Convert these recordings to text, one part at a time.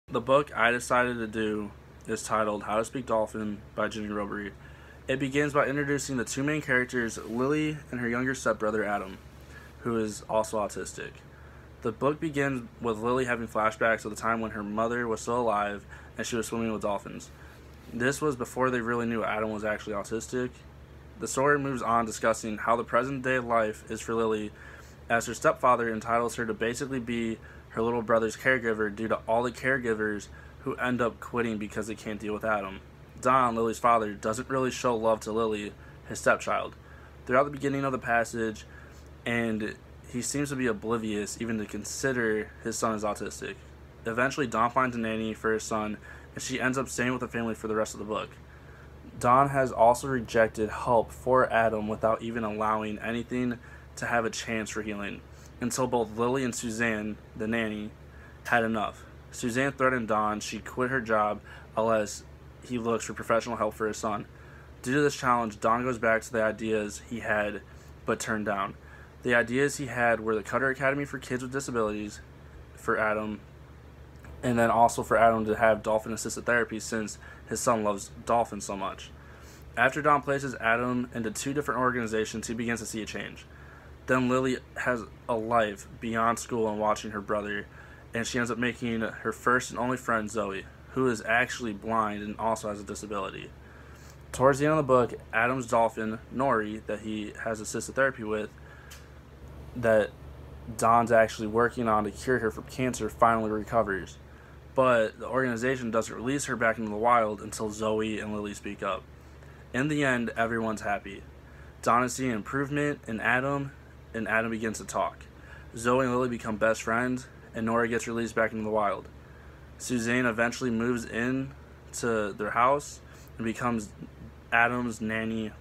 The book I decided to do is titled How to Speak Dolphin by Ginny Robbery. It begins by introducing the two main characters, Lily and her younger stepbrother Adam, who is also autistic. The book begins with Lily having flashbacks of the time when her mother was still alive and she was swimming with dolphins. This was before they really knew Adam was actually autistic. The story moves on discussing how the present day life is for Lily, as her stepfather entitles her to basically be her little brother's caregiver due to all the caregivers who end up quitting because they can't deal with Adam. Don, Lily's father, doesn't really show love to Lily, his stepchild, throughout the beginning of the passage, and he seems to be oblivious even to consider his son is autistic. Eventually, Don finds a nanny for his son, and she ends up staying with the family for the rest of the book. Don has also rejected help for Adam without even allowing anything to have a chance for healing, until both Lily and Suzanne, the nanny, had enough. Suzanne threatened Don she'd quit her job unless he looks for professional help for his son. Due to this challenge, Don goes back to the ideas he had but turned down. The ideas he had were the Cutter Academy for kids with disabilities for Adam, and then also for Adam to have dolphin assisted therapy since his son loves dolphins so much. After Don places Adam into two different organizations, he begins to see a change. Then Lily has a life beyond school and watching her brother, and she ends up making her first and only friend, Zoe, who is actually blind and also has a disability. Towards the end of the book, Adam's dolphin, Nori, that he has assisted therapy with, that Don's actually working on to cure her from cancer, finally recovers. But the organization doesn't release her back into the wild until Zoe and Lily speak up. In the end, everyone's happy. Don is seeing improvement in Adam, and Adam begins to talk. Zoe and Lily become best friends, and Nora gets released back into the wild. Suzanne eventually moves in to their house and becomes Adam's nanny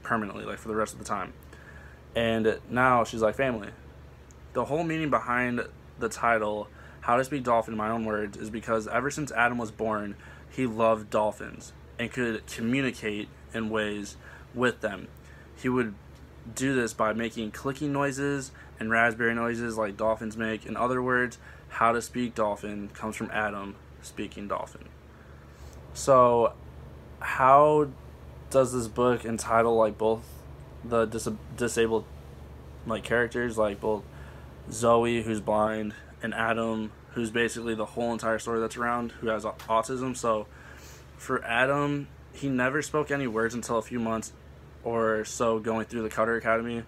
permanently, like for the rest of the time. And now she's like family. The whole meaning behind the title, How to Speak Dolphin in My Own Words, is because ever since Adam was born, he loved dolphins and could communicate in ways with them. He would do this by making clicking noises and raspberry noises like dolphins make. In other words, How to Speak Dolphin comes from Adam speaking dolphin. So how does this book entitle like both the disabled like characters, like both Zoe, who's blind, and Adam, who's basically the whole entire story that's around, who has autism? So for Adam, he never spoke any words until a few months or so going through the Cutter Academy.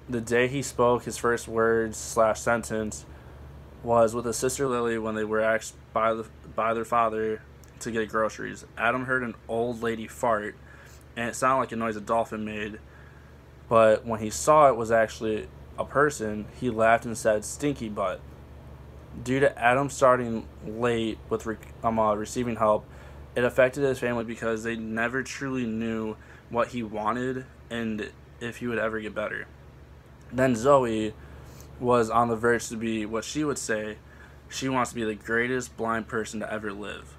The day he spoke his first words / sentence was with his sister Lily when they were asked by their father to get groceries. Adam heard an old lady fart, and it sounded like a noise a dolphin made, but when he saw it was actually a person, he laughed and said, "Stinky butt." Due to Adam starting late with receiving help, it affected his family because they never truly knew what he wanted and if he would ever get better. Then Zoe was on the verge to be what she would say she wants to be the greatest blind person to ever live.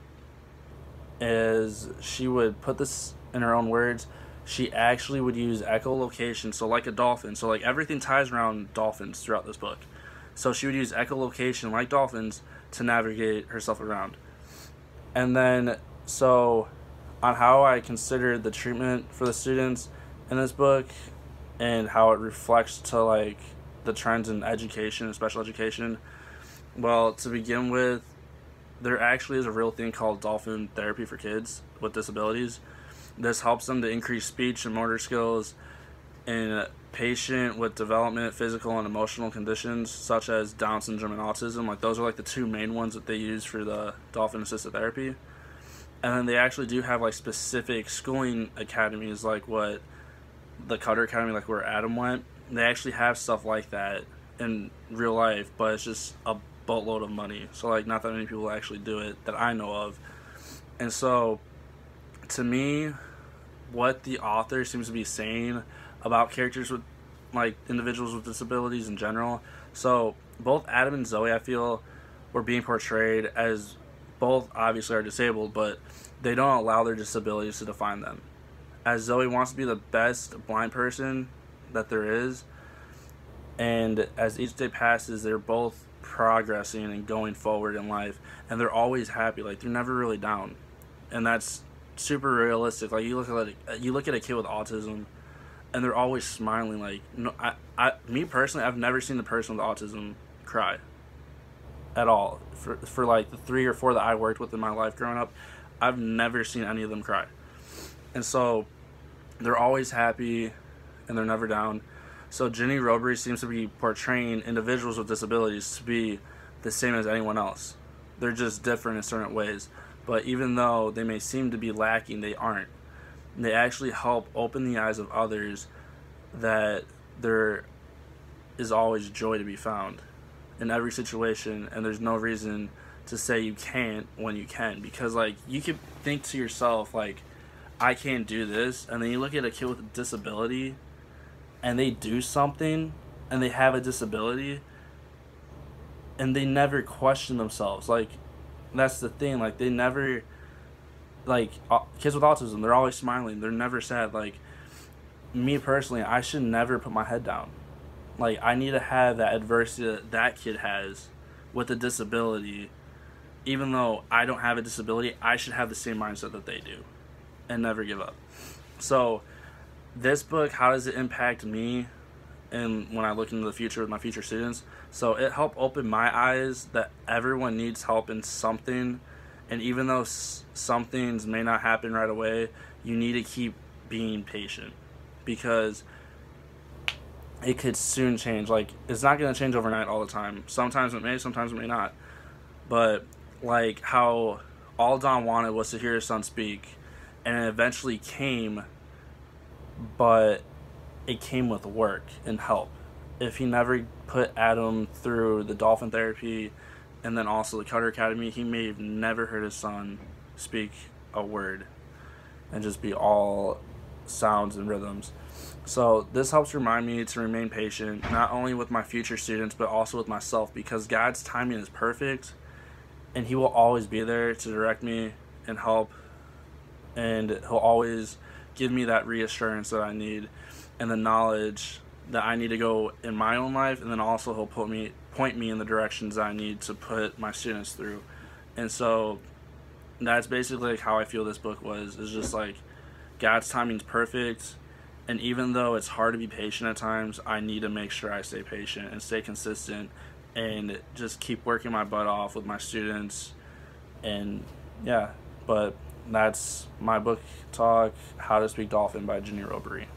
As she would put this in her own words, she actually would use echolocation, so like a dolphin. So like everything ties around dolphins throughout this book. So she would use echolocation like dolphins to navigate herself around. And then, so on how I considered the treatment for the students in this book and how it reflects to like the trends in education and special education. Well, to begin with, there actually is a real thing called dolphin therapy for kids with disabilities. This helps them to increase speech and motor skills in a patient with development, physical, and emotional conditions such as Down syndrome and autism. Like those are like the two main ones that they use for the dolphin assisted therapy. And then they actually do have like specific schooling academies, like what the Cutter Academy, like where Adam went. They actually have stuff like that in real life, but it's just a boatload of money. So like not that many people actually do it that I know of. And so to me, what the author seems to be saying about characters with like individuals with disabilities in general. So both Adam and Zoe, I feel, were being portrayed as both obviously are disabled, but they don't allow their disabilities to define them. As Zoe wants to be the best blind person that there is, and as each day passes, they're both progressing and going forward in life, and they're always happy. Like, they're never really down, and that's super realistic. Like, you look at a kid with autism, and they're always smiling. Like, no, me personally, I've never seen the person with autism cry at all. For like the 3 or 4 that I worked with in my life growing up, I've never seen any of them cry. And so they're always happy and they're never down. So Ginny Robry seems to be portraying individuals with disabilities to be the same as anyone else. They're just different in certain ways. But even though they may seem to be lacking, they aren't. They actually help open the eyes of others that there is always joy to be found in every situation, and there's no reason to say you can't when you can. Because, like, you could think to yourself, like, I can't do this, and then you look at a kid with a disability and they do something and they have a disability and they never question themselves. Like, that's the thing. Like, they never, like, kids with autism, they're always smiling, they're never sad. Like, me personally, I should never put my head down. Like, I need to have that adversity that kid has with a disability. Even though I don't have a disability, I should have the same mindset that they do and never give up. So this book, how does it impact me and when I look into the future with my future students? So it helped open my eyes that everyone needs help in something, and even though some things may not happen right away, you need to keep being patient, because it could soon change. Like, it's not going to change overnight all the time. Sometimes it may, sometimes it may not. But like how all Don wanted was to hear his son speak, and it eventually came, but it came with work and help. If he never put Adam through the Dolphin therapy and then also the Cutter Academy, he may have never heard his son speak a word and just be all sounds and rhythms. So this helps remind me to remain patient, not only with my future students, but also with myself, because God's timing is perfect, and he will always be there to direct me and help, and he'll always give me that reassurance that I need and the knowledge that I need to go in my own life, and then also he'll point me in the directions I need to put my students through. And so that's basically like how I feel this book was. It's just like God's timing's perfect, and even though it's hard to be patient at times, I need to make sure I stay patient and stay consistent and just keep working my butt off with my students. And yeah, but that's my book talk, How to Speak Dolphin by Ginny Robry.